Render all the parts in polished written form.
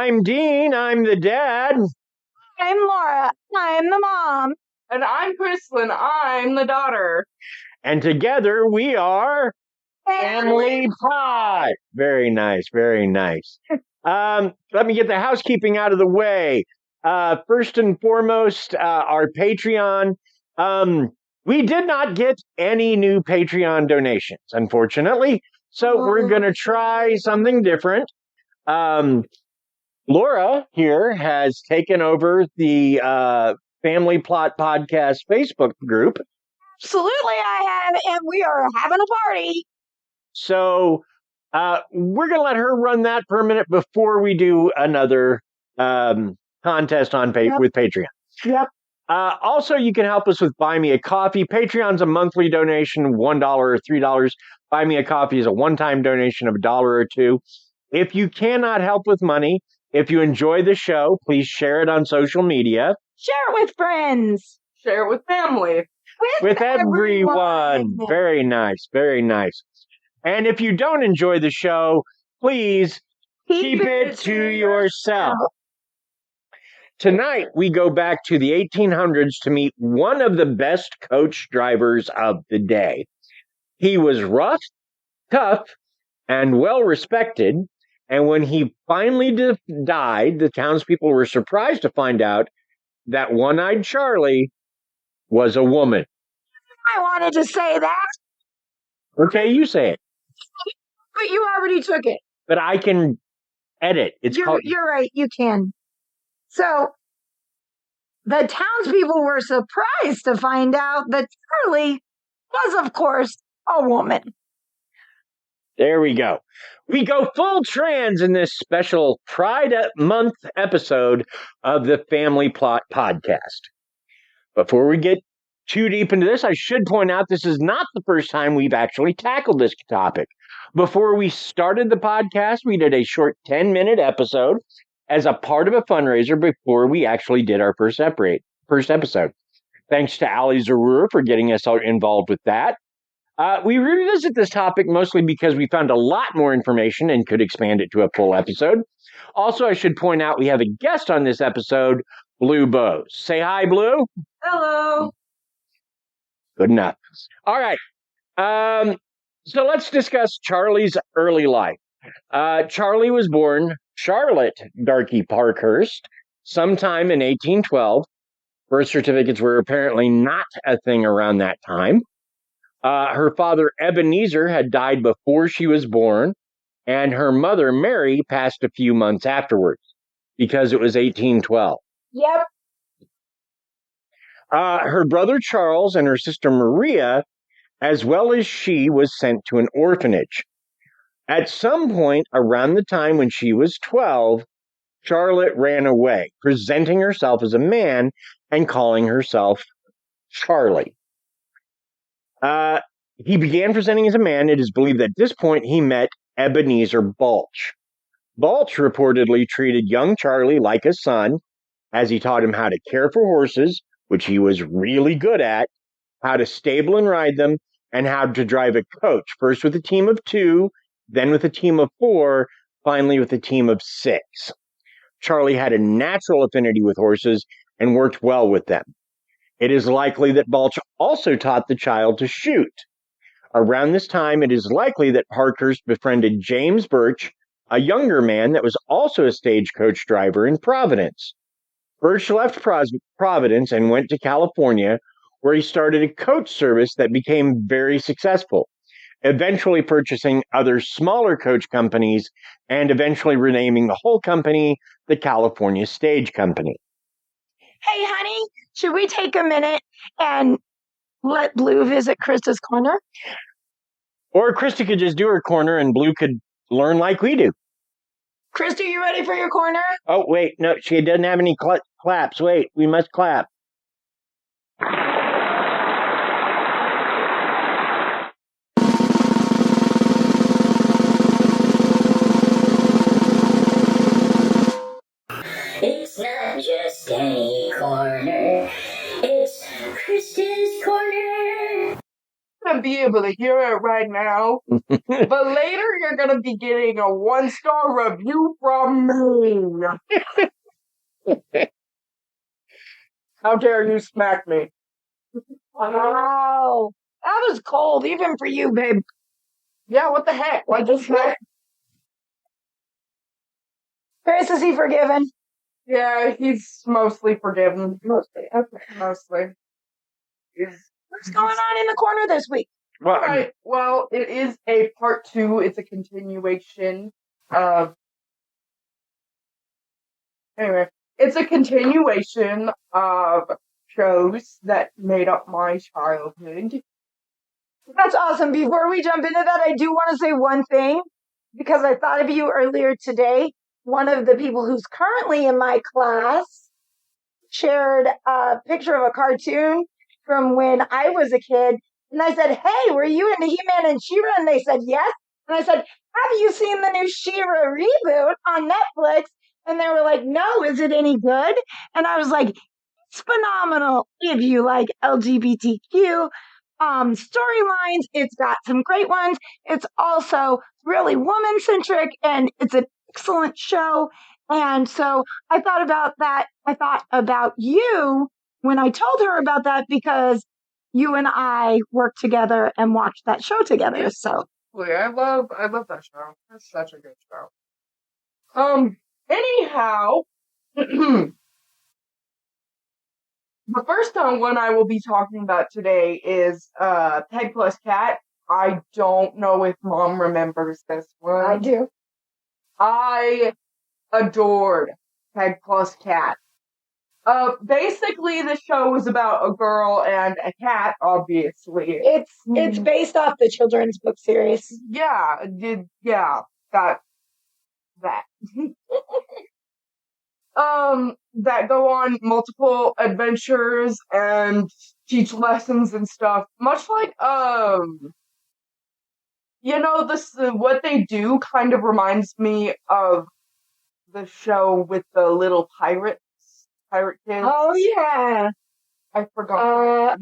I'm Dean, I'm the dad. I'm Laura, I'm the mom. And I'm Krysta, I'm the daughter. And together we are Family Pod. Very nice, very nice. Let me get the housekeeping out of the way. First and foremost, our Patreon. We did not get any new Patreon donations, unfortunately. So we're going to try something different. Laura here has taken over the Family Plot Podcast Facebook group. Absolutely, I have, and we are having a party. So we're going to let her run that for a minute before we do another contest on with Patreon. Yep. Also, you can help us with Buy Me a Coffee. Patreon's a monthly donation, $1 or $3. Buy Me a Coffee is a one-time donation of $1 or $2. If you cannot help with money, if you enjoy the show, please share it on social media. Share it with friends. Share it with family. With everyone. Very nice, very nice. And if you don't enjoy the show, please keep it to yourself. Tonight, we go back to the 1800s to meet one of the best coach drivers of the day. He was rough, tough, and well-respected. And when he finally died, the townspeople were surprised to find out that One-Eyed Charley was a woman. I wanted to say that. Okay, you say it. But you already took it. But I can edit. You're right, you can. So, the townspeople were surprised to find out that Charley was, of course, a woman. There we go. We go full trans in this special Pride Month episode of the Family Plot Podcast. Before we get too deep into this, I should point out this is not the first time we've actually tackled this topic. Before we started the podcast, we did a short 10-minute episode as a part of a fundraiser before we actually did our first episode. Thanks to Ali Zarur for getting us involved with that. We revisit this topic mostly because we found a lot more information and could expand it to a full episode. Also, I should point out we have a guest on this episode, Blue Boese. Say hi, Blue. Hello. Good enough. All right. So let's discuss Charley's early life. Charley was born Charlotte Darky Parkhurst sometime in 1812. Birth certificates were apparently not a thing around that time. Her father, Ebenezer, had died before she was born, and her mother, Mary, passed a few months afterwards because it was 1812. Yep. Her brother, Charles, and her sister, Maria, as well as she, was sent to an orphanage. At some point around the time when she was 12, Charlotte ran away, presenting herself as a man and calling herself Charley. He began presenting as a man. It is believed that at this point he met Ebenezer Balch. Balch reportedly treated young Charley like a son, as he taught him how to care for horses, which he was really good at, how to stable and ride them, and how to drive a coach, first with a team of 2, then with a team of 4, finally with a team of 6. Charley had a natural affinity with horses and worked well with them. It is likely that Balch also taught the child to shoot. Around this time, it is likely that Parkhurst befriended James Birch, a younger man that was also a stagecoach driver in Providence. Birch left Providence and went to California, where he started a coach service that became very successful, eventually purchasing other smaller coach companies and eventually renaming the whole company the California Stage Company. Hey, honey, should we take a minute and let Blue visit Krista's corner? Or Krysta could just do her corner and Blue could learn like we do. Krista, you ready for your corner? Oh, wait, no, she doesn't have any claps. Wait, we must clap. It's not just any corner, it's Krista's corner. I'm gonna be able to hear it right now, but later you're gonna be getting a 1-star review from me. How dare you smack me? Wow. That was cold, even for you, babe. Yeah, what the heck? Why'd you smack? Krys, is he forgiven? Yeah, he's mostly forgiven. Mostly. Okay. Mostly. What's going on in the corner this week? Well, Alright, well, it is a part 2. It's a continuation of... Anyway, it's a continuation of shows that made up my childhood. That's awesome. Before we jump into that, I do want to say one thing, because I thought of you earlier today. One of the people who's currently in my class shared a picture of a cartoon from when I was a kid. And I said, hey, were you into He-Man and She-Ra? And they said, yes. And I said, have you seen the new She-Ra reboot on Netflix? And they were like, no, is it any good? And I was like, it's phenomenal if you like LGBTQ storylines. It's got some great ones. It's also really woman-centric, and it's an excellent show. And so I thought about that. I thought about you when I told her about that, because you and I worked together and watched that show together. So I love that show. It's such a good show. Anyhow, the first one I will be talking about today is Peg plus Cat. I don't know if Mom remembers this one. I do. I adored Peg plus Cat. Basically, the show was about a girl and a cat, obviously. It's based off the children's book series. Yeah, that. That go on multiple adventures and teach lessons and stuff. Much like, what they do kind of reminds me of the show with the little pirate kids. Oh, yeah. I forgot.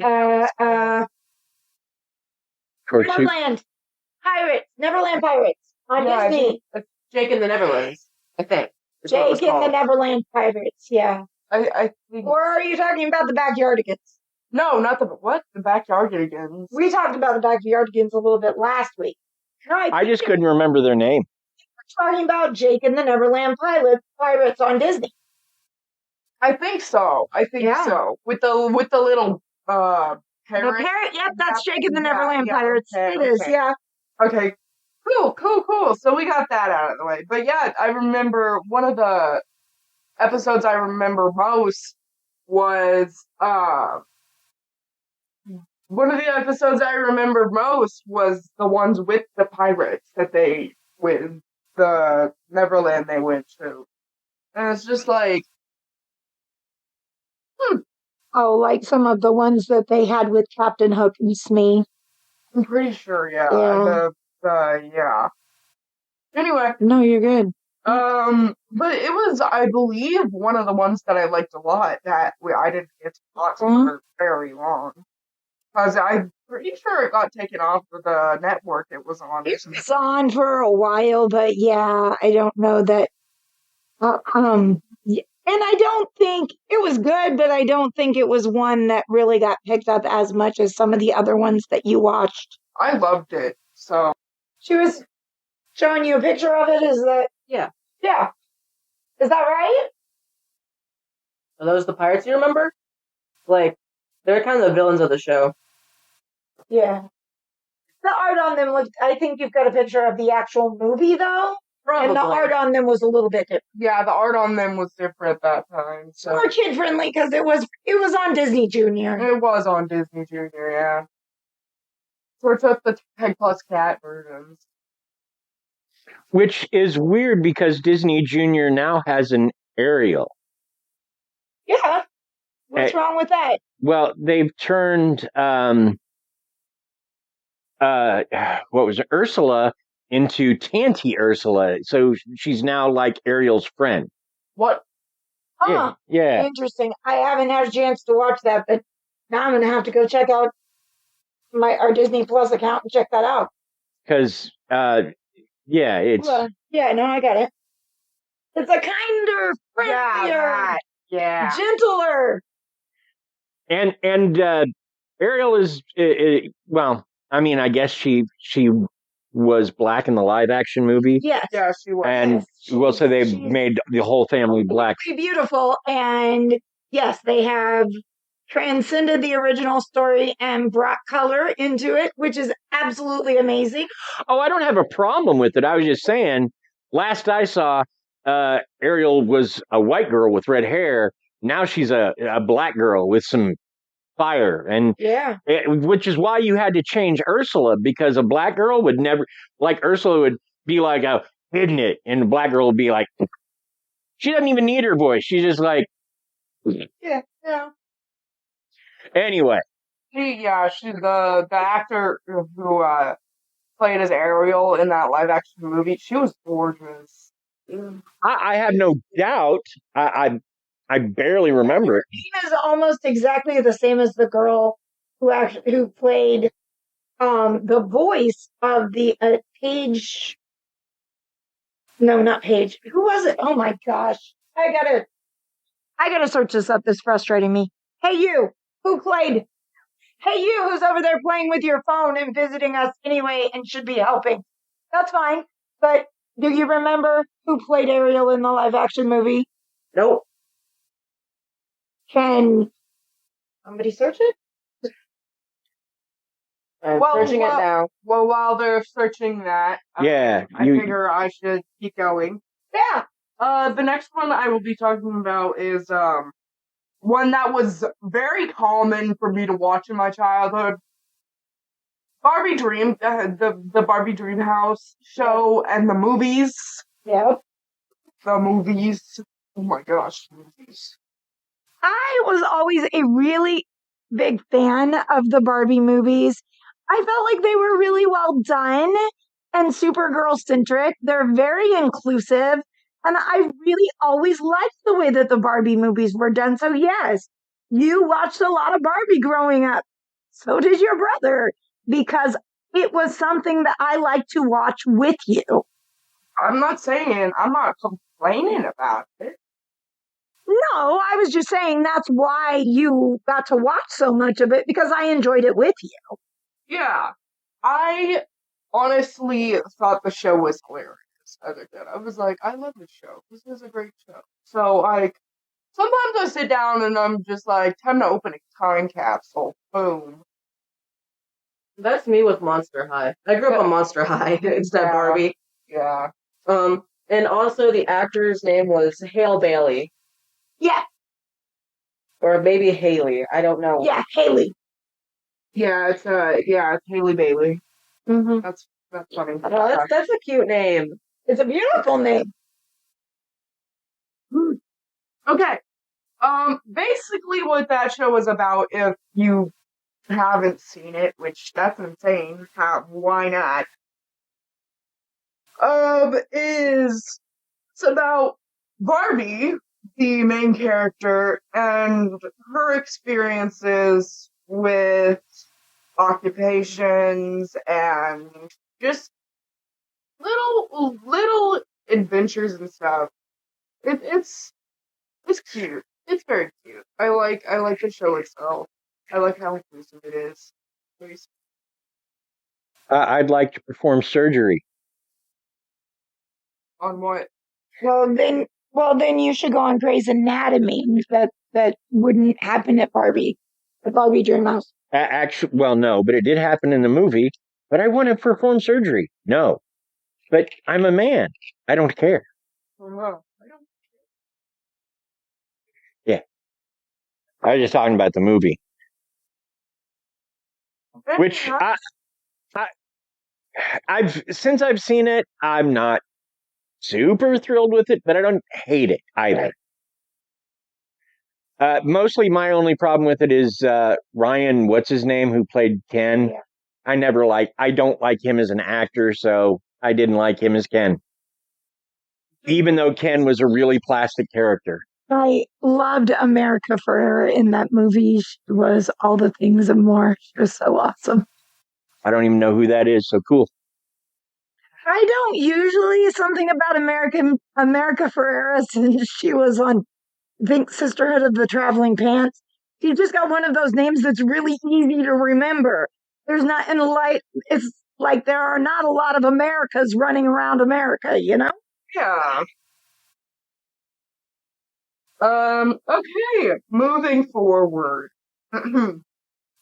Neverland Pirates on Disney. It's Jake and the Neverlands, I think. Jake and the Neverland Pirates, yeah. I think... Or are you talking about the Backyardigans? No, not the... What? The Backyardigans? We talked about the Backyardigans a little bit last week. No, I just couldn't remember their name. We're talking about Jake and the Neverland Pirates on Disney. I think so. So. With the little parrot. The parrot, yep, that's Jake and the Neverland Pirates. It is, yeah. Okay. Cool. So we got that out of the way. But yeah, I remember one of the episodes I remember most was the ones with the pirates with the Neverland they went to. And it's just like, Oh, like some of the ones that they had with Captain Hook and Smee. I'm pretty sure, yeah. Yeah. Anyway. No, you're good. But it was, I believe, one of the ones that I liked a lot that I didn't get to watch for very long. Because I'm pretty sure it got taken off of the network it was on. It was on for a while, but yeah, I don't know that. And I don't think it was good, but I don't think it was one that really got picked up as much as some of the other ones that you watched. I loved it, so. She was showing you a picture of it, is that? Yeah. Yeah. Is that right? Are those the pirates you remember? Like, they're kind of the villains of the show. Yeah. The art on them looked, I think you've got a picture of the actual movie, though. Probably. And the art on them was a little bit different. Yeah, the art on them was different that time. So More kid friendly because it was on Disney Junior. it was on Disney Junior, yeah. So we took the Peg plus Cat versions. Which is weird because Disney Junior now has an Ariel. Yeah. What's wrong with that? Well, they've turned what was it, Ursula into Tanty Ursula, so she's now like Ariel's friend. What? Huh. Yeah. Interesting. I haven't had a chance to watch that, but now I'm gonna have to go check out our Disney Plus account and check that out. Because it's yeah, no, I got it. It's a kinder, friendlier, Yeah. gentler. and Ariel is well, I mean, I guess she was black in the live action movie. Yes. Yeah, she was. And Yes, so they she's made the whole family black. very beautiful, and yes, they have transcended the original story and brought color into it, which is absolutely amazing. Oh, I don't have a problem with it. I was just saying, last I saw, Ariel was a white girl with red hair. Now she's a black girl with some fire, and Yeah. which is why you had to change Ursula, because a black girl would never, like Ursula would be like, hidden it, and the black girl would be like, she doesn't even need her voice. She's just like, Yeah. anyway. She's the actor who played as Ariel in that live action movie. She was gorgeous. I have no doubt. I barely remember it. Name is almost exactly the same as the girl who played the voice of the Paige. No, not Paige. Who was it? Oh my gosh! I gotta search this up. This is frustrating me. Hey, you who played? Hey, you who's over there playing with your phone and visiting us anyway and should be helping. That's fine. But do you remember who played Ariel in the live action movie? Nope. Can somebody search it? I'm searching it now. Well, while they're searching that, I figure I should keep going. Yeah. The next one I will be talking about is one that was very common for me to watch in my childhood. Barbie Dream, the Barbie Dream House show and the movies. Yep. The movies. Oh my gosh, movies. I was always a really big fan of the Barbie movies. I felt like they were really well done and super girl centric. They're very inclusive. And I really always liked the way that the Barbie movies were done. So yes, you watched a lot of Barbie growing up. So did your brother, because it was something that I liked to watch with you. I'm not complaining about it. No, I was just saying that's why you got to watch so much of it, because I enjoyed it with you. Yeah. I honestly thought the show was hilarious as a kid. I was like, I love this show. This is a great show. So, sometimes I sit down and I'm just like, time to open a time capsule. Boom. That's me with Monster High. I grew up on Monster High instead of Barbie. Yeah. And also the actor's name was Hale Bailey. Yeah. Or maybe Haley. I don't know. Yeah, Haley. Yeah, it's Haley Bailey. Mm-hmm. That's funny. Oh, that's a cute name. It's a beautiful name. Okay. Basically what that show was about, if you haven't seen it, which that's insane, why not? It's about Barbie, the main character, and her experiences with occupations and just little adventures and stuff. It's cute. It's very cute. I like the show itself. I like how inclusive it is. I'd like to perform surgery. On what? Well, then you should go on Grey's Anatomy. That wouldn't happen at Barbie, the Barbie Dream House. Actually, well, no, but it did happen in the movie. But I want to perform surgery. No. But I'm a man. I don't care. I don't know. I was just talking about the movie, which since I've seen it, I'm not super thrilled with it, but I don't hate it either. Mostly my only problem with it is Ryan, what's his name, who played Ken. Yeah. I don't like him as an actor, so I didn't like him as Ken. Even though Ken was a really plastic character. I loved America Ferrera in that movie. She was all the things and more. She was so awesome. I don't even know who that is, so cool. I don't usually. Something about America Ferrera, since she was on, I think, Sisterhood of the Traveling Pants. She just got one of those names that's really easy to remember. There's not in light. It's like there are not a lot of Americas running around America, you know? Yeah. Okay, moving forward.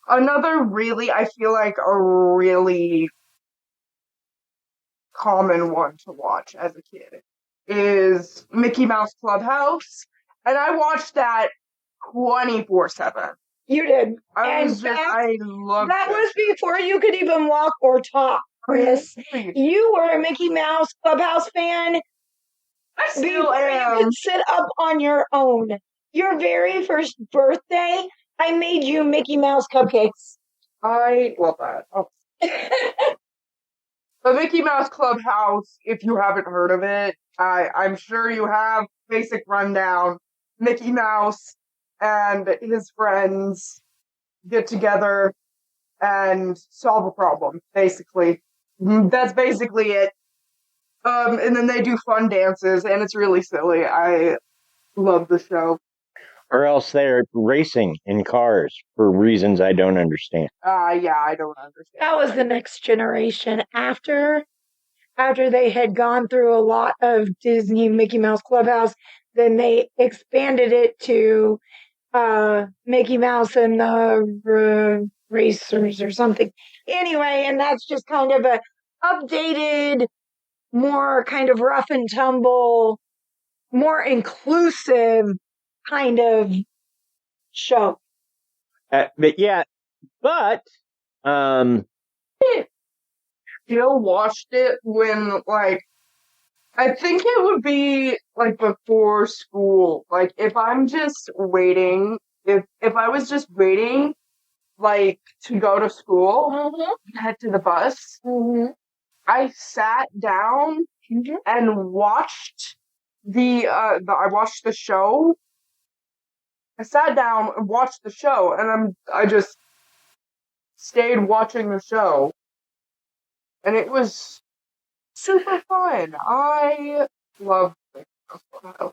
Another really, I feel like a really common one to watch as a kid is Mickey Mouse Clubhouse. And I watched that 24/7. You did. I loved that was before you could even walk or talk, Krys. You were a Mickey Mouse Clubhouse fan. I still Before am. you could sit up on your own. Your very first birthday, I made you Mickey Mouse cupcakes. I love that. Oh. The Mickey Mouse Clubhouse, if you haven't heard of it, I'm sure you have. Basic rundown. Mickey Mouse and his friends get together and solve a problem, basically. That's basically it. And then they do fun dances, and it's really silly. I love the show. Or else they're racing in cars for reasons I don't understand. Yeah, I don't understand. That was the next generation. After they had gone through a lot of Disney Mickey Mouse Clubhouse, then they expanded it to Mickey Mouse and the Racers or something. Anyway, and that's just kind of a updated, more kind of rough and tumble, more inclusive kind of show. Still watched it when, like, I think it would be, like, before school. Like, if I'm just waiting, if I was just waiting, like, to go to school, head to the bus, I sat down and watched I watched the show. I sat down and watched the show, and I just stayed watching the show. And it was super fun. I loved it. I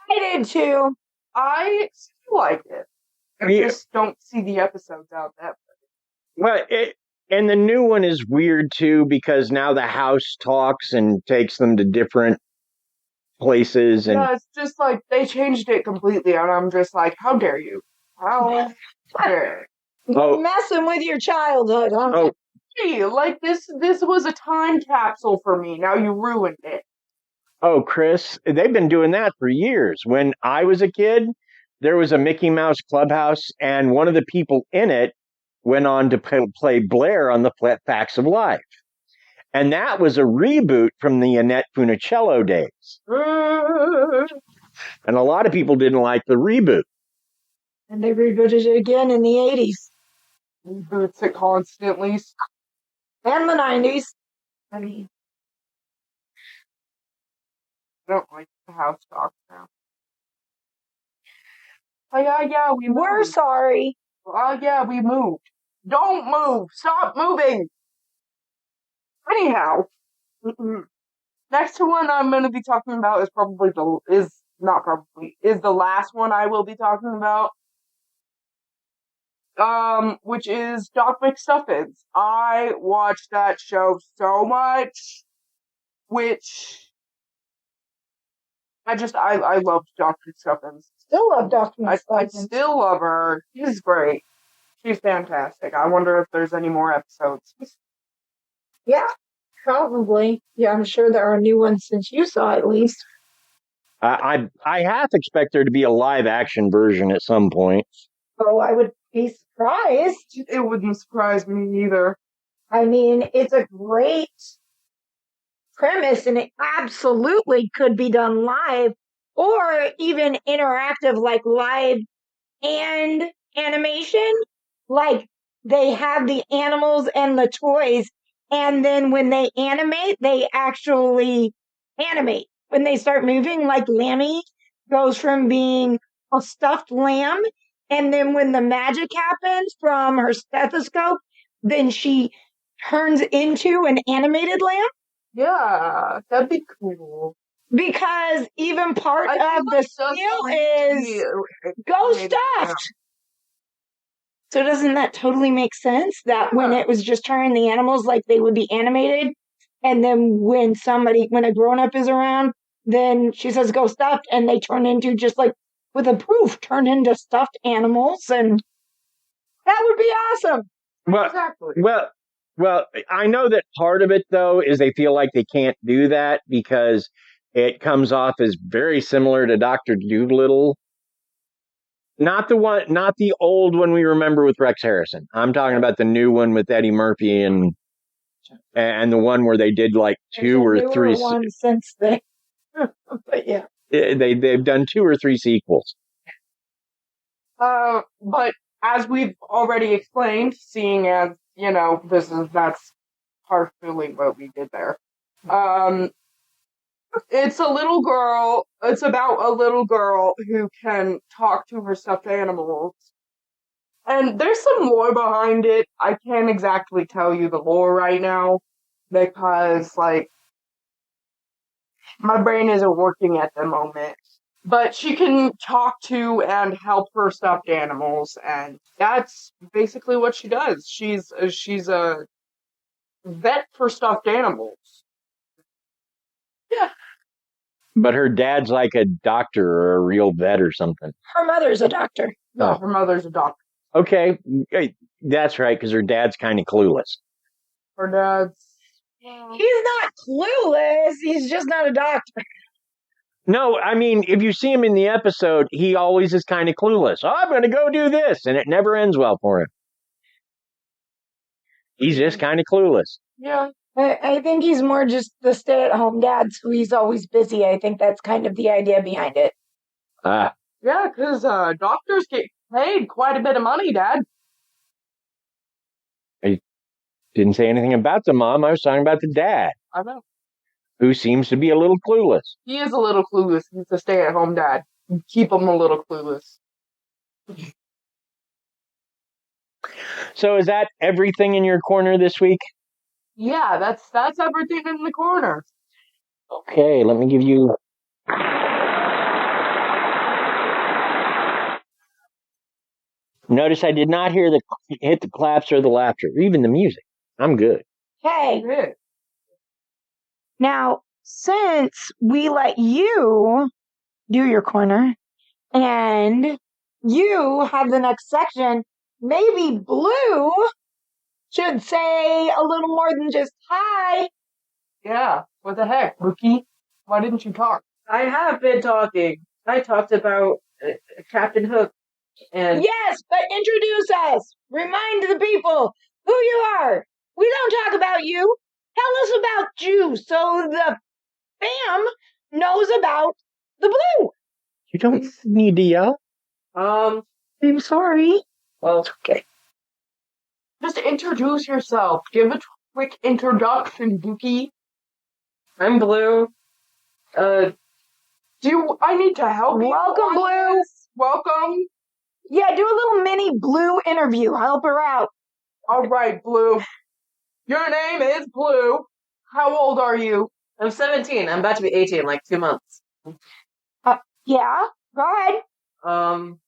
did too. I still like it. I just don't see the episodes out that way. Well, and the new one is weird too, because now the house talks and takes them to different places. And yeah, it's just like they changed it completely, and I'm just like, how dare you? How dare You're messing with your childhood, huh? Hey, like this was a time capsule for me. Now you ruined it. Oh, Krys, they've been doing that for years. When I was a kid, there was a Mickey Mouse Clubhouse, and one of the people in it went on to play Blair on the Facts of Life. And that was a reboot from the Annette Funicello days. And a lot of people didn't like the reboot. And they rebooted it again in the 80s. Reboots it constantly. And the 90s. I mean, I don't like the house talk now. Oh, yeah, we moved. We're sorry. Oh, yeah, we moved. Don't move! Stop moving! Anyhow, next one I'm going to be talking about is the last one I will be talking about. Which is Doc McStuffins. I watched that show so much, which I loved Doc McStuffins. Still love Dr. I McStuffins. still love her. She's great. She's fantastic. I wonder if there's any more episodes. Yeah. Probably. Yeah, I'm sure there are new ones since you saw at least. I half expect there to be a live action version at some point. Oh, I would be surprised. It wouldn't surprise me either. I mean, it's a great premise and it absolutely could be done live or even interactive, like live and animation. Like they have the animals and the toys, and then when they animate, they actually animate. When they start moving, like Lammy goes from being a stuffed lamb, and then when the magic happens from her stethoscope, then she turns into an animated lamb. Yeah, that'd be cool. Because even part of the skill is go stuffed. So doesn't that totally make sense that when it was just turning the animals like they would be animated, and then when a grown-up is around, then she says go stuffed, and they turn into just like with a proof, turn into stuffed animals, and that would be awesome. Well, Exactly. Well, I know that part of it though is they feel like they can't do that because it comes off as very similar to Dr. Dolittle. Not the old one we remember with Rex Harrison. I'm talking about the new one with Eddie Murphy and the one where they did like two or three. One since then, but yeah, they've done 2 or 3 sequels. But as we've already explained, seeing as that's partially what we did there. It's a little girl. It's about a little girl who can talk to her stuffed animals. And there's some lore behind it. I can't exactly tell you the lore right now because, my brain isn't working at the moment. But she can talk to and help her stuffed animals, and that's basically what she does. She's a vet for stuffed animals. Yeah. But her dad's like a doctor or a real vet or something. Her mother's a doctor. No, her mother's a doctor. Okay, that's right, because her dad's kind of clueless. Her dad's... He's not clueless. He's just not a doctor. No, I mean, if you see him in the episode, he always is kind of clueless. Oh, I'm going to go do this, and it never ends well for him. He's just kind of clueless. Yeah. I think he's more just the stay-at-home dad, so he's always busy. I think that's kind of the idea behind it. Ah. Yeah, because doctors get paid quite a bit of money, Dad. I didn't say anything about the mom. I was talking about the dad. I know. Who seems to be a little clueless. He is a little clueless. He's a stay-at-home dad. Keep him a little clueless. So is that everything in your corner this week? Yeah, that's everything in the corner. Okay, let me give you... Notice I did not hit the claps or the laughter, or even the music. I'm good. Hey, Yeah. now, since we let you do your corner, and you have the next section, maybe Blue should say a little more than just hi. Yeah, what the heck, Rookie? Why didn't you talk? I have been talking. I talked about Captain Hook and Yes, but introduce us. Remind the people who you are. We don't talk about you. Tell us about you so the fam knows about the Blue. You don't need to yell. um. I'm sorry. Well, Okay. Just introduce yourself. Give a quick introduction, Dookie. I'm Blue. I need to help you? Welcome, on Blue. this? Welcome. Yeah, do a little mini Blue interview. Help her out. All right, Blue. Your name is Blue. How old are you? I'm 17. I'm about to be 18 in like 2 months. Yeah, go ahead. I'm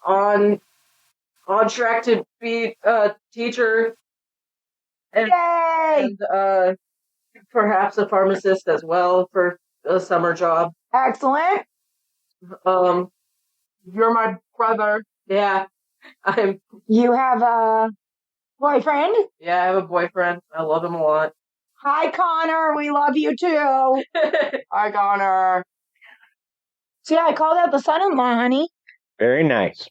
on track to be a teacher and, Yay! and perhaps a pharmacist as well for a summer job. Excellent. You're my brother. Yeah, I'm You have Boyfriend? Yeah, I have a boyfriend. I love him a lot. Hi, Connor. We love you too. Hi, Connor. See, I called out the son-in-law, honey. Very nice.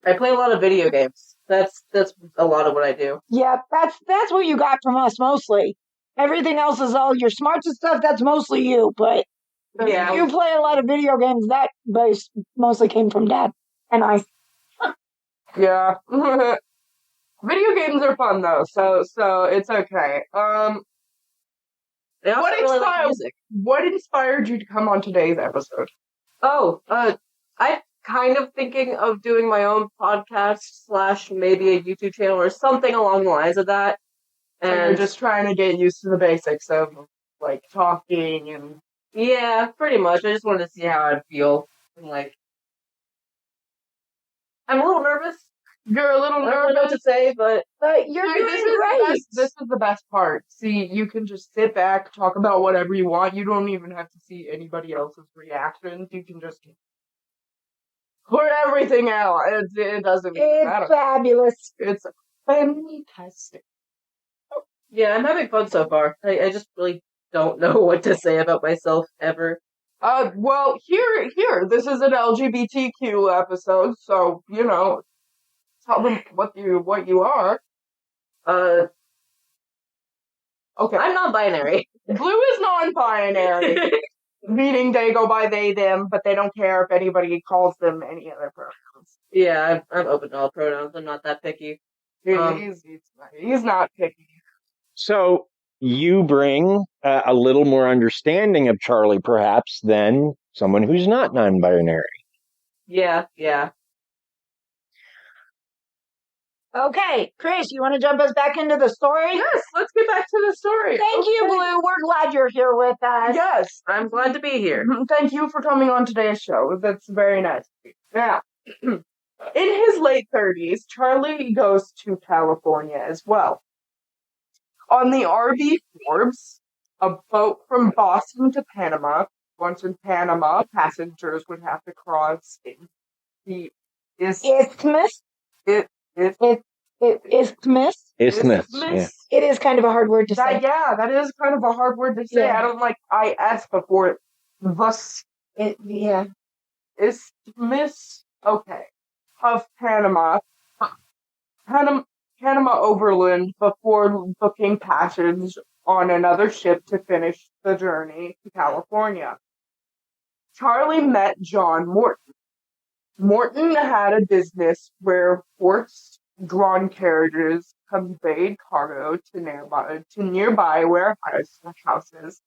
I play a lot of video games. That's a lot of what I do. Yeah, that's what you got from us mostly. Everything else is all your smarts and stuff. That's mostly you, but Yeah. you play a lot of video games. That base mostly came from Dad and I. Yeah. Video games are fun though, so it's okay. They also What really like inspired- music. What inspired you to come on today's episode? Oh, I'm kind of thinking of doing my own podcast / maybe a YouTube channel or something along the lines of that. So you're And just trying to get used to the basics of like talking and yeah, pretty much. I just wanted to see how I'd feel. And, like, I'm a little nervous. you're a little I don't really know what to nervous. say, but You're Dude, doing great. this is the best part. See, you can just sit back, talk about whatever you want. You don't even have to see anybody else's reactions. You can just put everything out. It doesn't It's matter. fabulous. It's fantastic. yeah, I'm having fun so far. I just really don't know what to say about myself ever. Well, here, this is an LGBTQ episode, so, you know, tell them what you are. Okay. I'm non-binary. Blue is non-binary, meaning they go by they, them, but they don't care if anybody calls them any other pronouns. Yeah, I'm open to all pronouns. I'm not that picky. He's not picky. So you bring a little more understanding of Charlie, perhaps, than someone who's not non-binary. Yeah. Okay, Krys, you want to jump us back into the story? Yes, let's get back to the story. Thank you, Okay. Blue. We're glad you're here with us. Yes. I'm glad to be here. Thank you for coming on today's show. That's very nice. Now, in his late 30s, Charlie goes to California as well. On the RV Forbes, a boat from Boston to Panama. Once in Panama, passengers would have to cross the Isthmus. Isthmus. Isthmus. Isthmus. Yeah. It is kind of a hard word to say. That is kind of a hard word to say. Yeah. I don't like IS before it. Yeah. Isthmus. Okay. Of Panama. Panama overland before booking passage on another ship to finish the journey to California. Charlie met John Morton. Morton had a business where horse-drawn carriages conveyed cargo to nearby warehouses,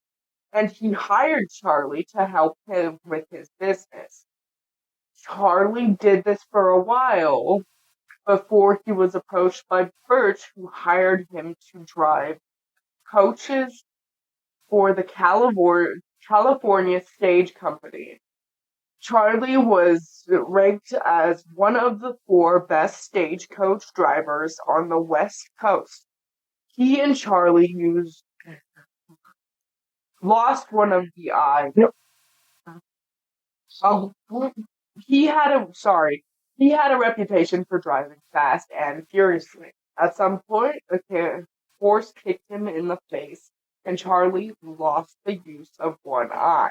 and he hired Charlie to help him with his business. Charlie did this for a while before he was approached by Birch, who hired him to drive coaches for the California Stage Company. Charlie was ranked as one of the 4 best stagecoach drivers on the West Coast. He and Charlie lost one of the eyes. Nope. He had a reputation for driving fast and furiously. At some point, a horse kicked him in the face, and Charlie lost the use of one eye.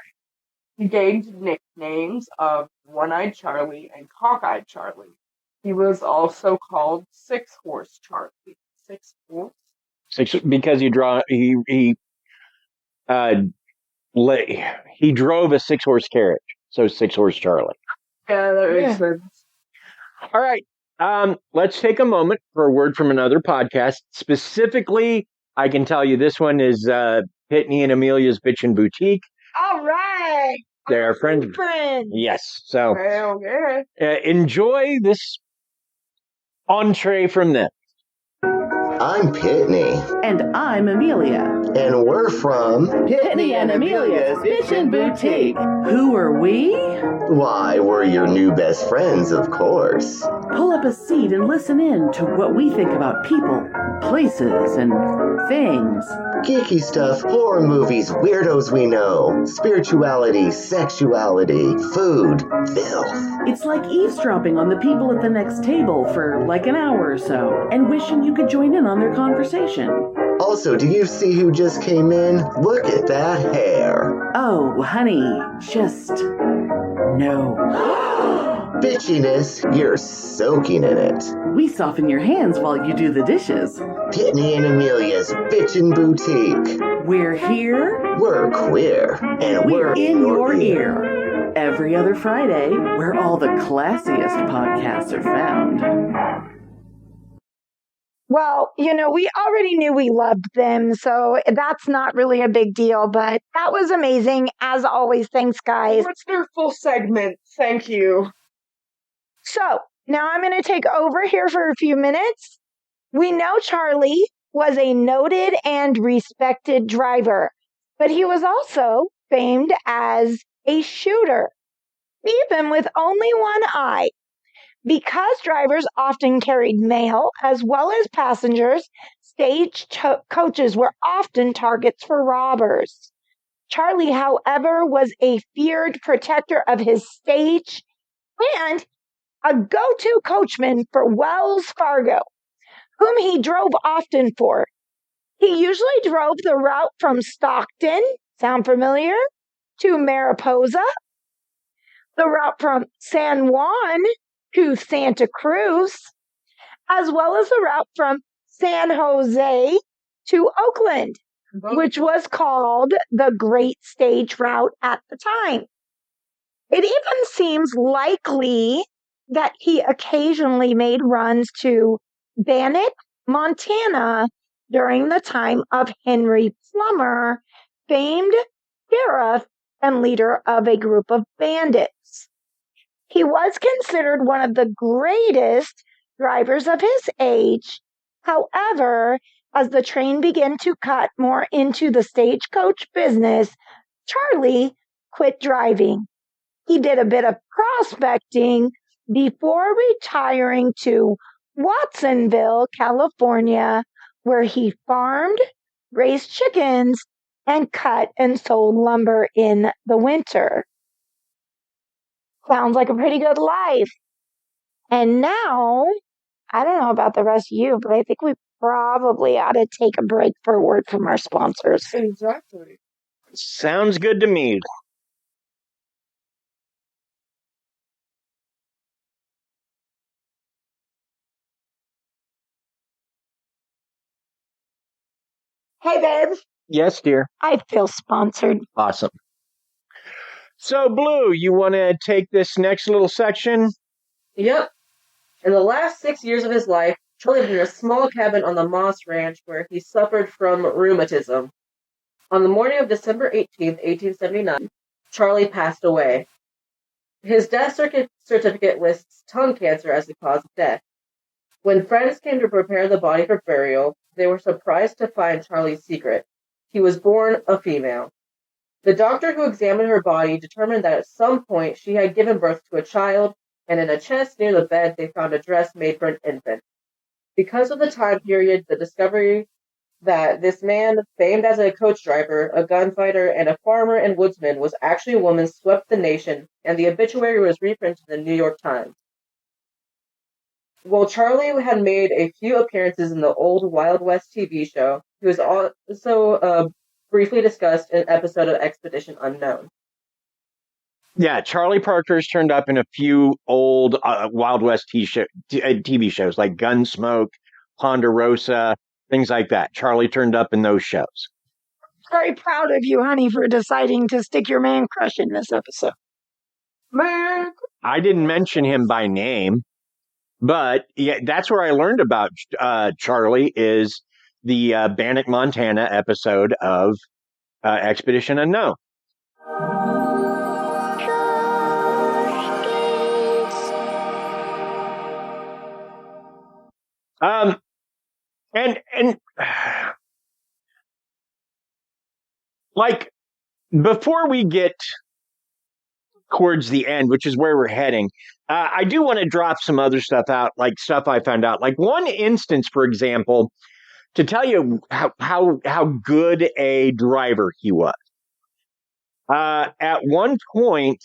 He gained nicknames of One-Eyed Charley and Cock-Eyed Charley. He was also called Six-Horse Charley. Six-Horse? Because he drove a 6-horse carriage, so 6-horse Charlie. Yeah, that makes sense. All right, let's take a moment for a word from another podcast. Specifically, I can tell you this one is Pitney and Amelia's Bitchin' Boutique. All right. They are friends. Yes, so Okay. enjoy this entree from them. I'm Pitney. And I'm Amelia. And we're from Pitney and Amelia's Bitchin' Boutique. Who are we? Why, we're your new best friends, of course. Pull up a seat and listen in to what we think about people, places, and things. Geeky stuff, horror movies, weirdos we know, spirituality, sexuality, food, filth. It's like eavesdropping on the people at the next table for like an hour or so, and wishing you could join in on their conversation. Also, do you see who just came in? Look at that hair. Oh, honey, just... no. Bitchiness, you're soaking in it. We soften your hands while you do the dishes. Pitney and Amelia's Bitchin' Boutique. We're here. We're queer. And we're in your ear. Every other Friday, where all the classiest podcasts are found. Well, we already knew we loved them, so that's not really a big deal, but that was amazing. As always, thanks, guys. What's their full segment? Thank you. So, now I'm going to take over here for a few minutes. We know Charlie was a noted and respected driver, but he was also famed as a shooter, even with only one eye. Because drivers often carried mail as well as passengers, stage coaches were often targets for robbers. Charlie, however, was a feared protector of his stage and a go-to coachman for Wells Fargo, whom he drove often for. He usually drove the route from Stockton, sound familiar, to Mariposa, the route from San Juan to Santa Cruz, as well as the route from San Jose to Oakland, which was called the Great Stage Route at the time. It even seems likely that he occasionally made runs to Bannock, Montana, during the time of Henry Plummer, famed sheriff and leader of a group of bandits. He was considered one of the greatest drivers of his age. However, as the train began to cut more into the stagecoach business, Charlie quit driving. He did a bit of prospecting before retiring to Watsonville, California, where he farmed, raised chickens, and cut and sold lumber in the winter. Sounds like a pretty good life. And now, I don't know about the rest of you, but I think we probably ought to take a break for a word from our sponsors. Exactly. Sounds good to me. Hey, babe. Yes, dear. I feel sponsored. Awesome. So, Blue, you want to take this next little section? Yep. In the last 6 years of his life, Charlie lived in a small cabin on the Moss Ranch where he suffered from rheumatism. On the morning of December 18th, 1879, Charlie passed away. His death certificate lists tongue cancer as the cause of death. When friends came to prepare the body for burial, they were surprised to find Charlie's secret. He was born a female. The doctor who examined her body determined that at some point she had given birth to a child, and in a chest near the bed they found a dress made for an infant. Because of the time period, the discovery that this man, famed as a coach driver, a gunfighter, and a farmer and woodsman, was actually a woman swept the nation, and the obituary was reprinted in the New York Times. While Charlie had made a few appearances in the old Wild West TV show, he was also briefly discussed in an episode of Expedition Unknown. Yeah, Charlie Parkhurst turned up in a few old Wild West TV shows like Gunsmoke, Ponderosa, things like that. Charlie turned up in those shows. Very proud of you, honey, for deciding to stick your man crush in this episode. Man. I didn't mention him by name, but yeah, that's where I learned about Charlie is the Bannock, Montana episode of Expedition Unknown. And like, before we get towards the end, which is where we're heading, I do want to drop some other stuff out, like stuff I found out. Like one instance, for example, to tell you how good a driver he was. At one point,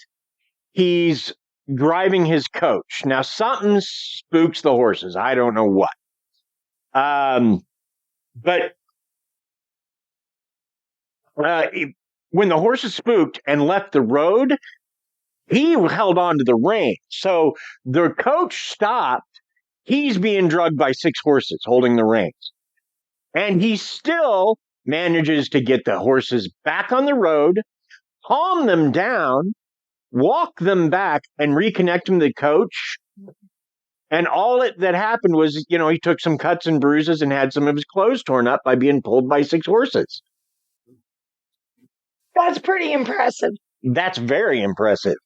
he's driving his coach. Now, something spooks the horses. I don't know what. But when the horses spooked and left the road, he held on to the reins. So the coach stopped. He's being drugged by 6 horses holding the reins. And he still manages to get the horses back on the road, calm them down, walk them back, and reconnect them to the coach. And all that happened was, he took some cuts and bruises and had some of his clothes torn up by being pulled by 6 horses. That's pretty impressive. That's very impressive.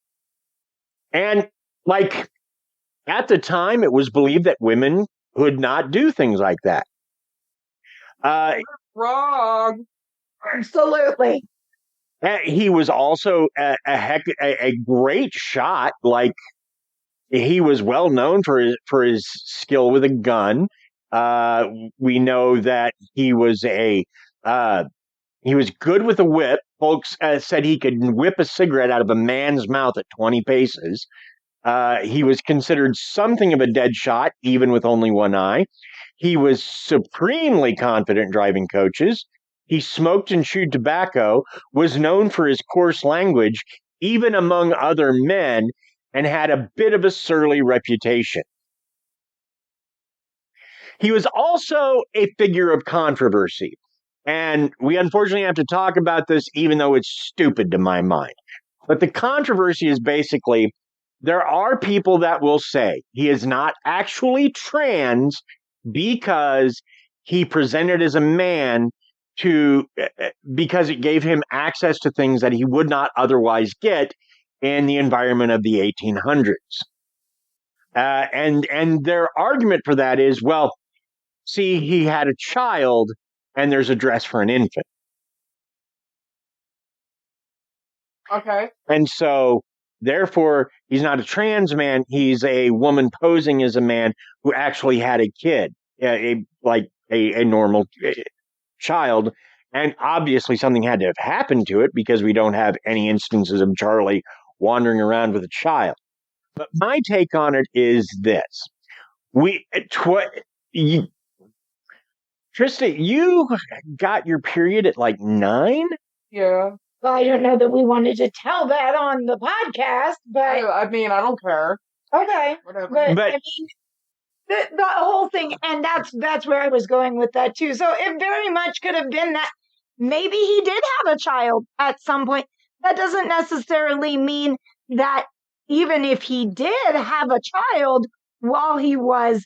And, at the time, it was believed that women could not do things like that. Wrong. Absolutely. He was also a great shot. Like, he was well known for his skill with a gun. We know that he was good with a whip. Folks said he could whip a cigarette out of a man's mouth at 20 paces. He was considered something of a dead shot, even with only one eye. He was supremely confident driving coaches. He smoked and chewed tobacco, was known for his coarse language, even among other men, and had a bit of a surly reputation. He was also a figure of controversy. And we unfortunately have to talk about this, even though it's stupid to my mind. But the controversy is basically, there are people that will say he is not actually trans because he presented as a man because it gave him access to things that he would not otherwise get in the environment of the 1800s. And their argument for that is, well, see, he had a child and there's a dress for an infant. Okay. And so, therefore, he's not a trans man. He's a woman posing as a man who actually had a kid, a normal child. And obviously something had to have happened to it because we don't have any instances of Charlie wandering around with a child. But my take on it is this. Krysta, you got your period at 9? Yeah. Well, I don't know that we wanted to tell that on the podcast, but I mean, I don't care. okay. Whatever. But I mean, the whole thing, and that's where I was going with that too. So it very much could have been that maybe he did have a child at some point. That doesn't necessarily mean that even if he did have a child while he was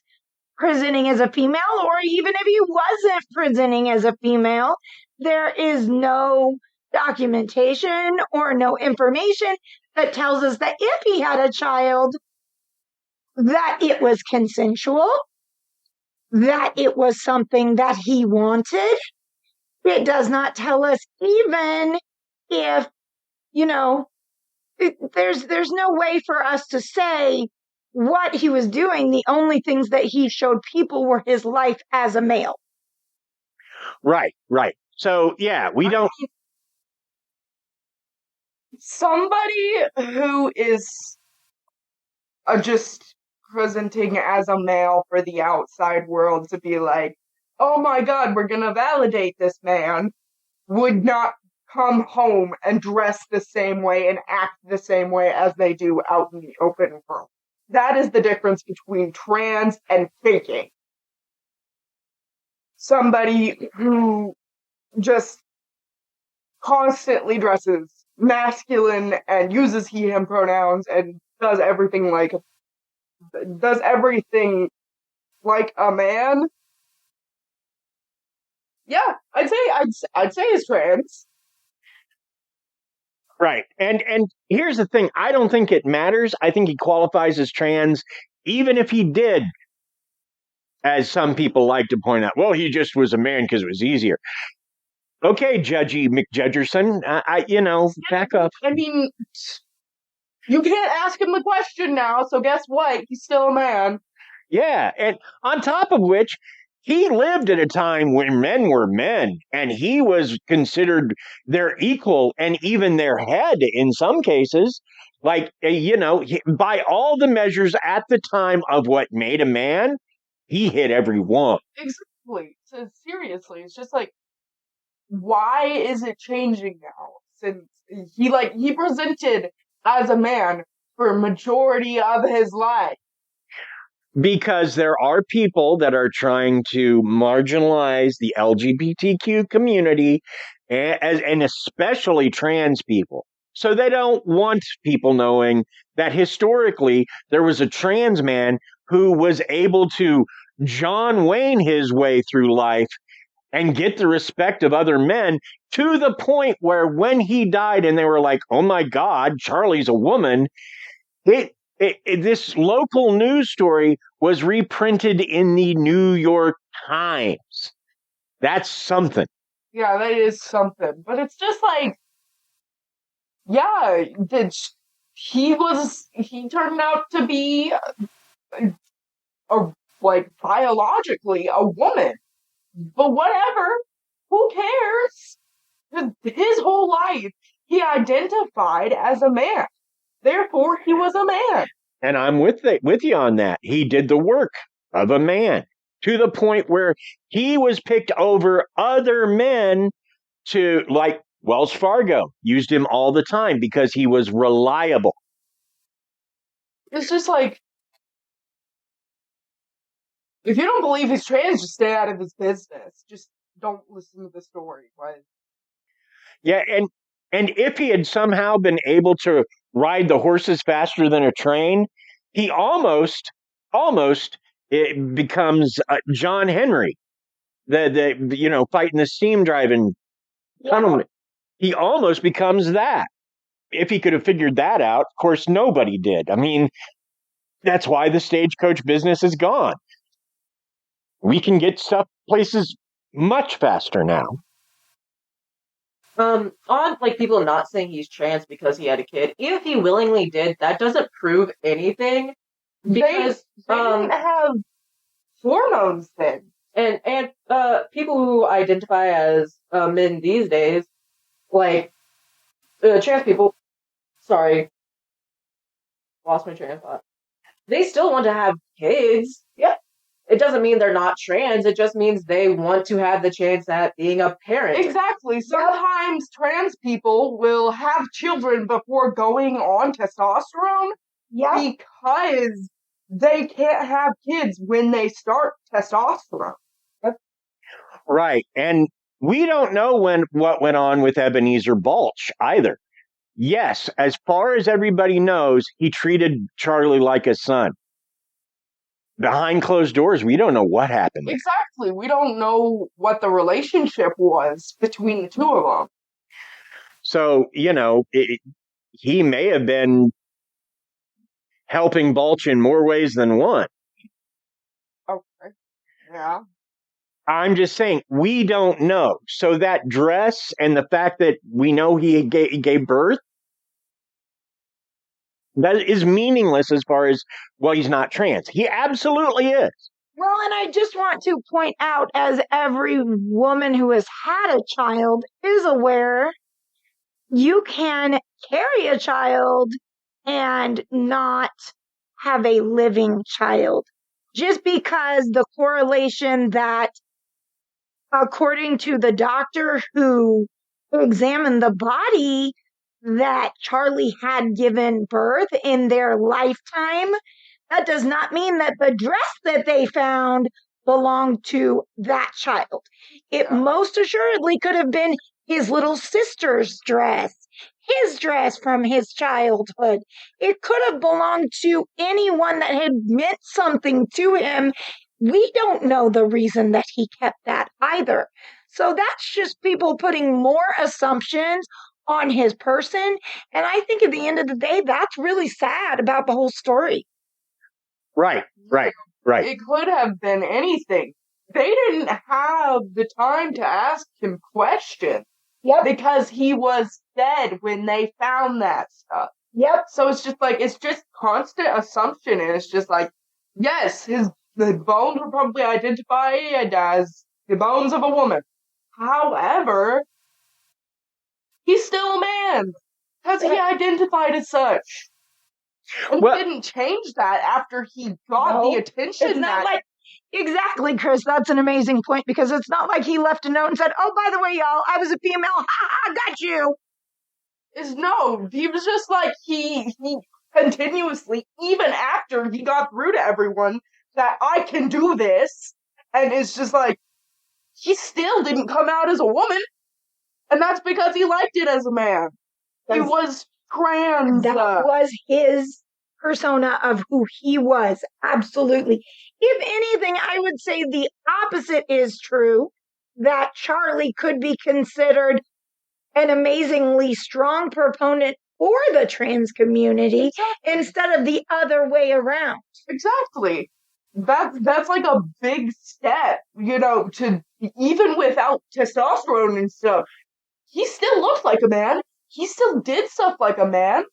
presenting as a female, or even if he wasn't presenting as a female, there is no documentation or no information that tells us that if he had a child, that it was consensual, that it was something that he wanted. It does not tell us even if, there's no way for us to say what he was doing. The only things that he showed people were his life as a male. Right. So, yeah, we don't... Somebody who is just presenting as a male for the outside world to be like, oh my God, we're going to validate this man, would not come home and dress the same way and act the same way as they do out in the open world. That is the difference between trans and faking. Somebody who just constantly dresses masculine and uses he, him pronouns and does everything like a man. Yeah, I'd say he's trans. Right. And here's the thing. I don't think it matters. I think he qualifies as trans, even if he did, as some people like to point out, well, he just was a man because it was easier. Okay, Judgy McJudgerson, back up. I mean, you can't ask him the question now, so guess what? He's still a man. Yeah, and on top of which, he lived at a time when men were men, and he was considered their equal and even their head in some cases. Like, by all the measures at the time of what made a man, he hit every one. Exactly. So seriously, it's just like, why is it changing now? Since he presented as a man for a majority of his life. Because there are people that are trying to marginalize the LGBTQ community and especially trans people. So they don't want people knowing that historically there was a trans man who was able to John Wayne his way through life and get the respect of other men to the point where when he died and they were like, oh my God, Charlie's a woman, this local news story was reprinted in the New York Times. That's something. Yeah, that is something. But it's just like, yeah, he turned out to be biologically a woman. But whatever, who cares? His whole life, he identified as a man. Therefore, he was a man. And I'm with you on that. He did the work of a man to the point where he was picked over other men to, like Wells Fargo, used him all the time because he was reliable. It's just like, if you don't believe he's trans, just stay out of his business. Just don't listen to the story. Yeah, and if he had somehow been able to ride the horses faster than a train, he almost it becomes John Henry, the fighting the steam driving tunnel. He almost becomes that. If he could have figured that out, of course, nobody did. I mean, that's why the stagecoach business is gone. We can get stuff places much faster now. On people not saying he's trans because he had a kid, even if he willingly did, that doesn't prove anything. Because they didn't have hormones then. And people who identify as men these days, trans people, sorry, lost my train of thought. They still want to have kids. Yep. It doesn't mean they're not trans. It just means they want to have the chance at being a parent. Exactly. Sometimes trans people will have children before going on testosterone. Yeah. Because they can't have kids when they start testosterone. Right. And we don't know what went on with Ebenezer Balch either. Yes, as far as everybody knows, he treated Charlie like a son. Behind closed doors, we don't know what happened. Exactly. We don't know what the relationship was between the two of them. So, he may have been helping Balch in more ways than one. Okay. Yeah. I'm just saying, we don't know. So that dress and the fact that we know he gave birth, that is meaningless as far as, well, he's not trans. He absolutely is. Well, and I just want to point out, as every woman who has had a child is aware, you can carry a child and not have a living child. Just because the correlation that, according to the doctor who examined the body, that Charlie had given birth in their lifetime, that does not mean that the dress that they found belonged to that child. It most assuredly could have been his little sister's dress, his dress from his childhood. It could have belonged to anyone that had meant something to him. We don't know the reason that he kept that either. So that's just people putting more assumptions on his person. And I think at the end of the day, that's really sad about the whole story. Right. It could have been anything. they didn't have the time to ask him questions Yep. because he was dead when they found that stuff. Yep. So it's just constant assumption, and it's just like, yes, the bones were probably identified as the bones of a woman. However, he's still a man because he identified as such. And Well- didn't change that after he got the attention. It's not like, exactly, Krys, that's an amazing point, because it's not like he left a note and said, oh, by the way, y'all, I was a female, ha ha, got you. No, he was just like, he continuously, even after he got through to everyone that I can do this, and it's just like, he still didn't come out as a woman, and that's because he liked it as a man. He was trans. That was his persona of who he was, absolutely. If anything, I would say the opposite is true, that Charlie could be considered an amazingly strong proponent for the trans community instead of the other way around. Exactly. That's like a big step, to even without testosterone and stuff. He still looked like a man. He still did stuff like a man.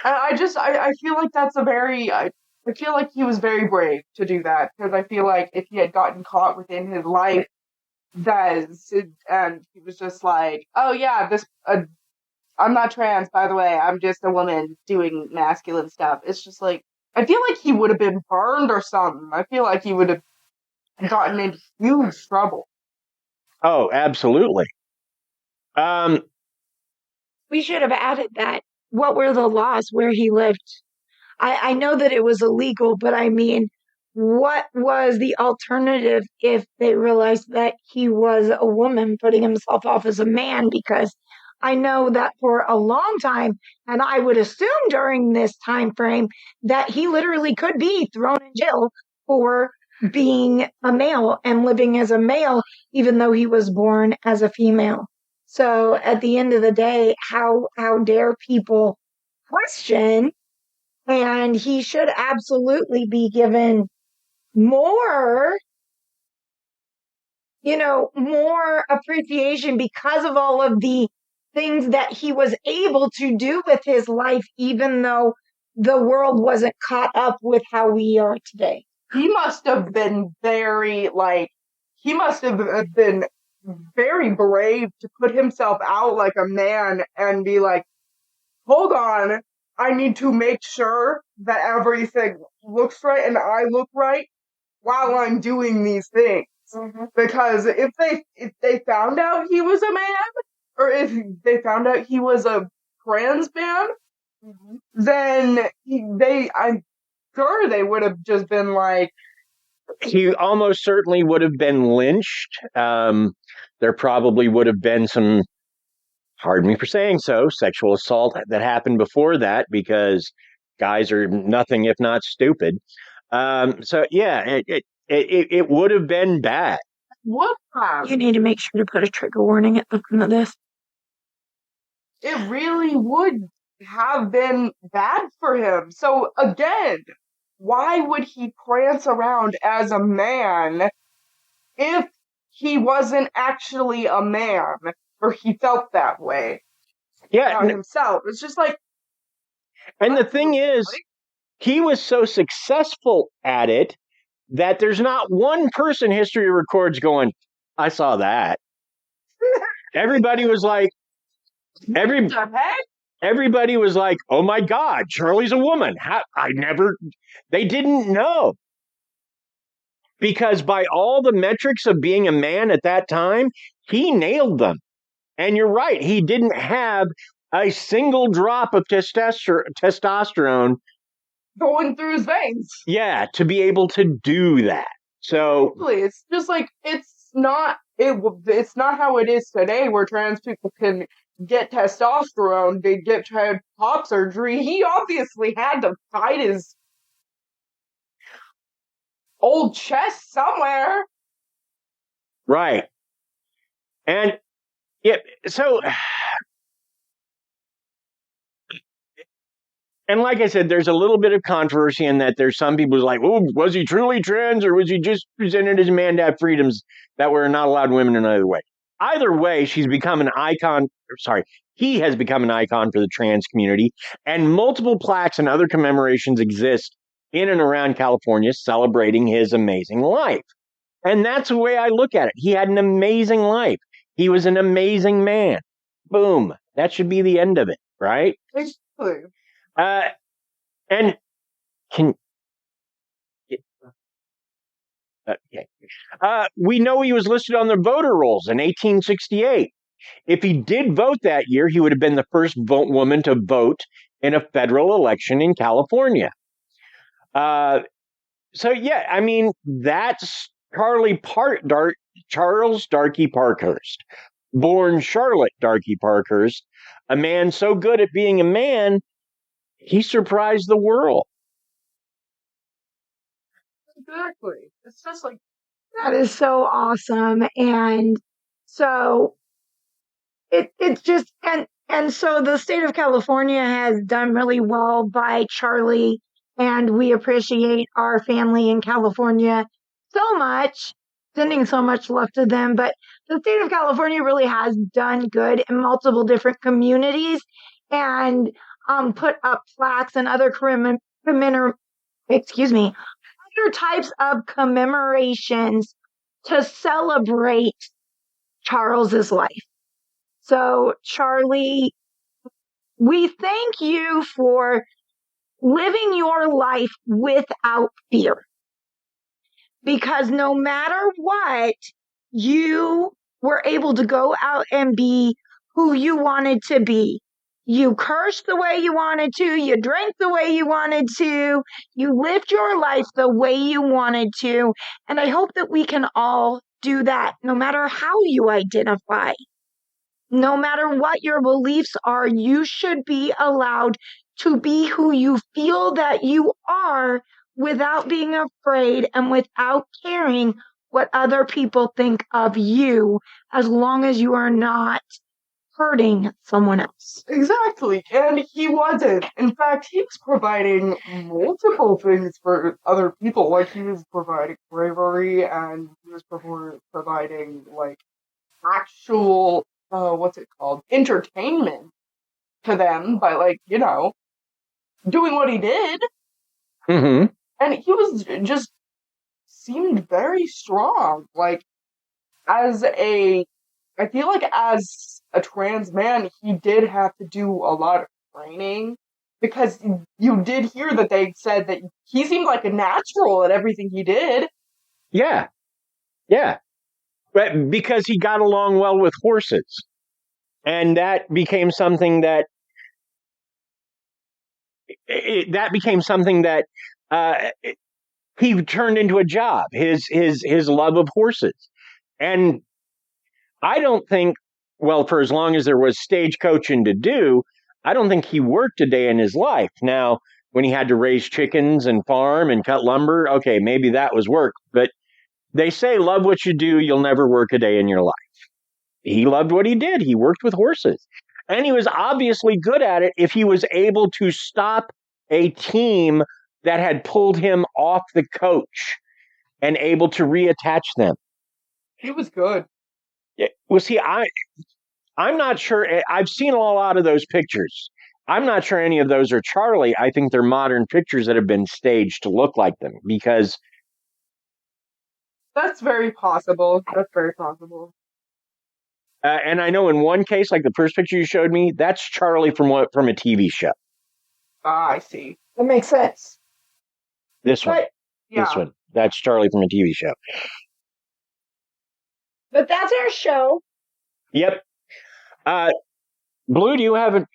And I feel like that's I feel like he was very brave to do that, because I feel like if he had gotten caught within his life, and he was just like, oh yeah, I'm not trans, by the way, I'm just a woman doing masculine stuff. It's just like, I feel like he would have been burned or something. I feel like he would have gotten into huge trouble. Oh, absolutely. We should have added that. What were the laws where he lived? I know that it was illegal, but I mean, what was the alternative if they realized that he was a woman putting himself off as a man? Because I know that for a long time, and I would assume during this time frame, that he literally could be thrown in jail for being a male and living as a male, even though he was born as a female. So at the end of the day, how dare people question? And he should absolutely be given more appreciation because of all of the things that he was able to do with his life, even though the world wasn't caught up with how we are today. He must have been very brave to put himself out like a man and be like, hold on, I need to make sure that everything looks right and I look right while I'm doing these things. Mm-hmm. Because if they found out he was a man, or if they found out he was a trans man, mm-hmm. then I'm sure they would have just been like, he almost certainly would have been lynched. There probably would have been some, pardon me for saying so, sexual assault that happened before that, because guys are nothing if not stupid. So yeah, it would have been bad. What? You need to make sure to put a trigger warning at the end of this. It really would have been bad for him. So again, why would he prance around as a man if he wasn't actually a man, or he felt that way? Yeah, himself. It's just like, and the thing is, he was so successful at it that there's not one person history records going, I saw that. Everybody was like, everybody was like, oh my God, Charlie's a woman. They didn't know. Because by all the metrics of being a man at that time, he nailed them. And you're right, he didn't have a single drop of testosterone going through his veins. Yeah, to be able to do that. So it's just like, it's not how it is today, where trans people can get testosterone, they get top surgery. He obviously had to fight his old chest somewhere. Right. And yeah, so And like I said, there's a little bit of controversy in that there's some people who's like, oh, was he truly trans or was he just presented as a man to have freedoms that were not allowed women in another way? Either way, she's become an icon. Sorry, he has become an icon for the trans community, and multiple plaques and other commemorations exist in and around California celebrating his amazing life. And that's the way I look at it. He had an amazing life. He was an amazing man. Boom. That should be the end of it, right? Exactly. And can okay. We know he was listed on the voter rolls in 1868. If he did vote that year, he would have been the first woman to vote in a federal election in California. So yeah, I mean, that's Charles Darky Parkhurst, born Charlotte Darky Parkhurst, a man so good at being a man, he surprised the world. Exactly. It's just like, That is so awesome. And so it's just and so the state of California has done really well by Charlie, and we appreciate our family in California so much, sending so much love to them. But the state of California really has done good in multiple different communities and put up plaques and other other types of commemorations to celebrate Charles's life. So, Charlie, we thank you for living your life without fear. Because no matter what, you were able to go out and be who you wanted to be. You cursed the way you wanted to. You drank the way you wanted to. You lived your life the way you wanted to. And I hope that we can all do that, no matter how you identify. No matter what your beliefs are, you should be allowed to be who you feel that you are without being afraid and without caring what other people think of you, as long as you are not hurting someone else. exactly. And he wasn't. In fact, he was providing multiple things for other people. Like, he was providing bravery, and he was providing, like, actual, entertainment to them by, like, doing what he did. Mm-hmm. And he was just seemed very strong. Like, I feel like as a trans man, he did have to do a lot of training, because you did hear that they said that he seemed like a natural at everything he did. Yeah. Yeah. But because he got along well with horses. And that became something that he turned into a job, his love of horses. And I don't think, well, for as long as there was stagecoaching to do, I don't think he worked a day in his life. Now, when he had to raise chickens and farm and cut lumber, okay, maybe that was work. But they say, love what you do, you'll never work a day in your life. He loved what he did. He worked with horses. And he was obviously good at it if he was able to stop a team that had pulled him off the coach and able to reattach them. He was good. Well, see, I'm not sure. I've seen a lot of those pictures. I'm not sure any of those are Charlie. I think they're modern pictures that have been staged to look like them, because That's very possible. That's very possible. and I know in one case, like the first picture you showed me, that's Charlie from a TV show. Ah, I see. That makes sense. This one. But, Yeah. This one. That's Charlie from a TV show. but that's our show. Yep. Blue, do you have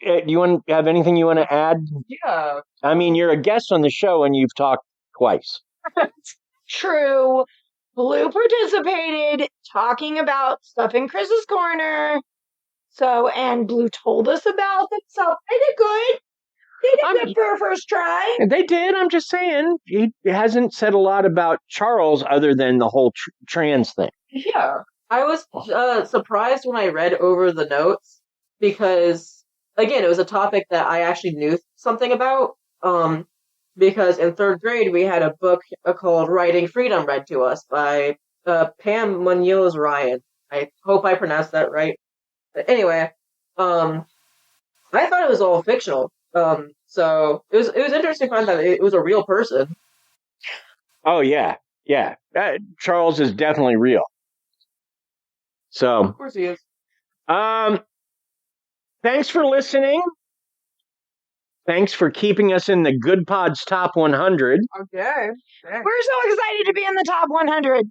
anything you want to add? Yeah. I mean, you're a guest on the show and you've talked twice. True. Blue participated talking about stuff in Krys's corner. So, and Blue told us about it. So they did good. They did good for a first try. They did. I'm just saying. He hasn't said a lot about Charles other than the whole trans thing. Yeah. I was surprised when I read over the notes, because, again, it was a topic that I actually knew something about. Because in third grade we had a book called Writing Freedom read to us by Pam Munoz Ryan. I hope I pronounced that right. But anyway, I thought it was all fictional. So it was interesting to find that it was a real person. Oh yeah. Charles is definitely real. So Of course he is. Thanks for listening. Thanks for keeping us in the Good Pod's Top 100. Okay. We're so excited to be in the top 100.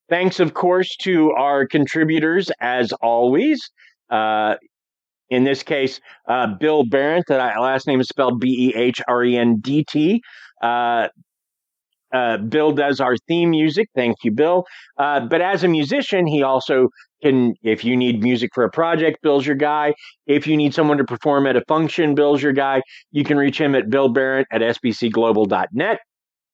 Thanks, of course, to our contributors, as always. In this case, Bill Barrett, last name is spelled Behrendt. Bill does our theme music. Thank you, Bill. But as a musician, he also can, if you need music for a project, Bill's your guy. If you need someone to perform at a function, Bill's your guy. You can reach him at billbarrett@sbcglobal.net.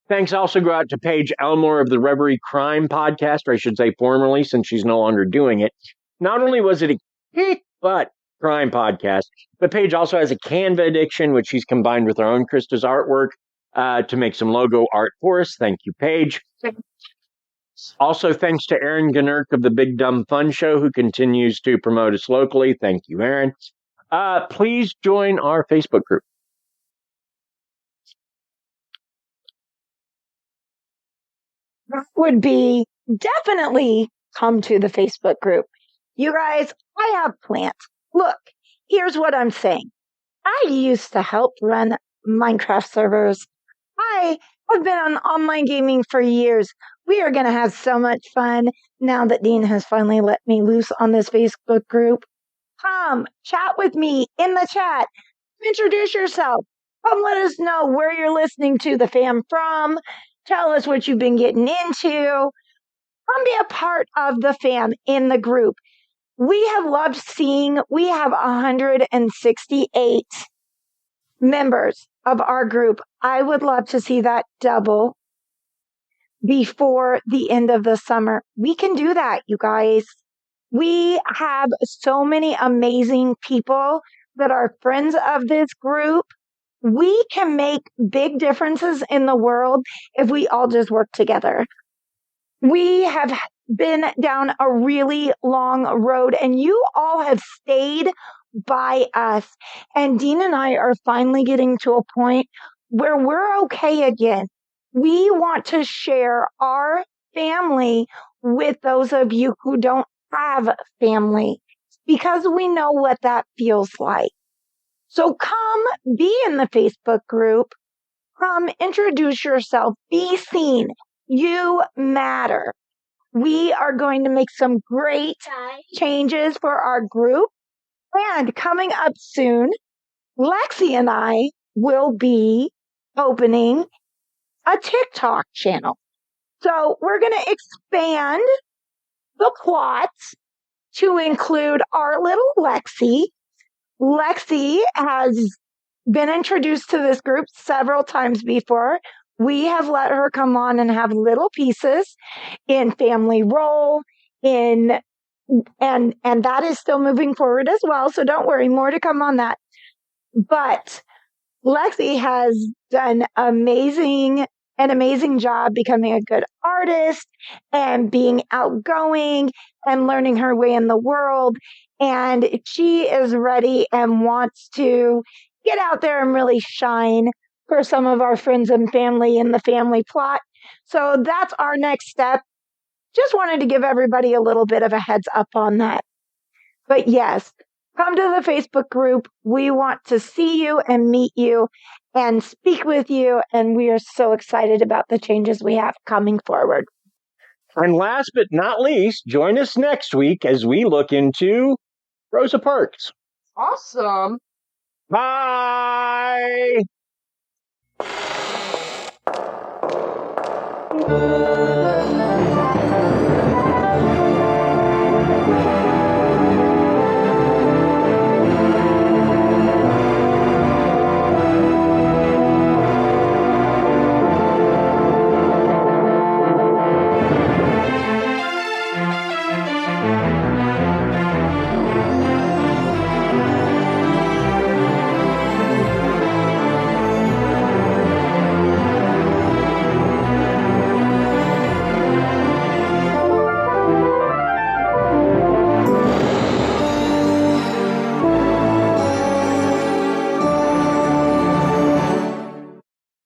Thanks also go out to Paige Elmore of the Reverie Crime podcast, or I should say formerly, since she's no longer doing it. Not only was it a kick butt crime podcast, but Paige also has a Canva addiction, which she's combined with her own Krysta's artwork to make some logo art for us. Thank you, Paige. Also, thanks to Aaron Gnurk of the Big Dumb Fun Show, who continues to promote us locally. Thank you, Aaron. Please join our Facebook group. That would be definitely come to the Facebook group. You guys, I have plans. Look, here's what I'm saying. I used to help run Minecraft servers. I have been on online gaming for years. We are going to have so much fun now that Dean has finally let me loose on this Facebook group. Come, chat with me in the chat. Introduce yourself. Come let us know where you're listening to the fam from. Tell us what you've been getting into. Come be a part of the fam in the group. We have loved seeing, we have 168 members of our group. I would love to see that double before the end of the summer. We can do that, you guys. We have so many amazing people that are friends of this group. We can make big differences in the world if we all just work together. We have been down a really long road, and you all have stayed by us. And Dean and I are finally getting to a point where we're okay again. We want to share our family with those of you who don't have family, because we know what that feels like. So come be in the Facebook group. Come introduce yourself. Be seen. You matter. We are going to make some great changes for our group. And coming up soon, Lexi and I will be opening a TikTok channel. So we're going to expand the plots to include our little Lexi. Lexi has been introduced to this group several times before. We have let her come on and have little pieces in Family Role, and that is still moving forward as well. So don't worry, more to come on that. But Lexi has done an amazing job becoming a good artist and being outgoing and learning her way in the world. And she is ready and wants to get out there and really shine for some of our friends and family in the family plot. So that's our next step. Just wanted to give everybody a little bit of a heads up on that. But yes, come to the Facebook group. We want to see you and meet you and speak with you. And we are so excited about the changes we have coming forward. And last but not least, join us next week as we look into Rosa Parks. Awesome. Bye!